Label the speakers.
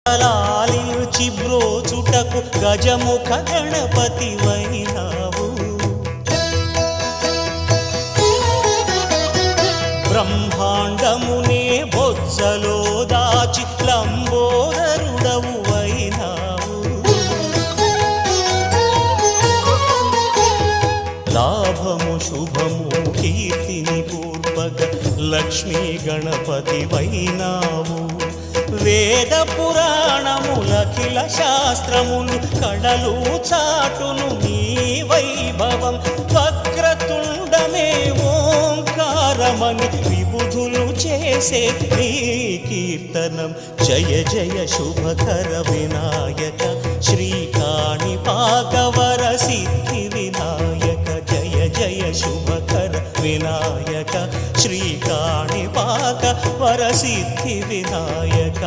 Speaker 1: లాలించి బ్రోచుటకు గజముఖ గణపతి వైనావు బ్రహ్మాండమునే బొజ్జలో దాచి లంబోదరుడవు వైనావు లాభము శుభము కీర్తిని పూర్వక లక్ష్మీ గణపతి వైనావు వేద పురాణములఖిల శాస్త్రములు కళలు చాటును నీ వైభవం వక్రతుండమే ఓంకారమని విబుధులు చేసే నీ కీర్తనం జయ జయ శుభకర వినాయక శ్రీకాణిపాకవర సిద్ధి వినాయక జయ జయ శుభకర వినాయక శ్రీకాణిపాక వరసిద్ధి వినాయక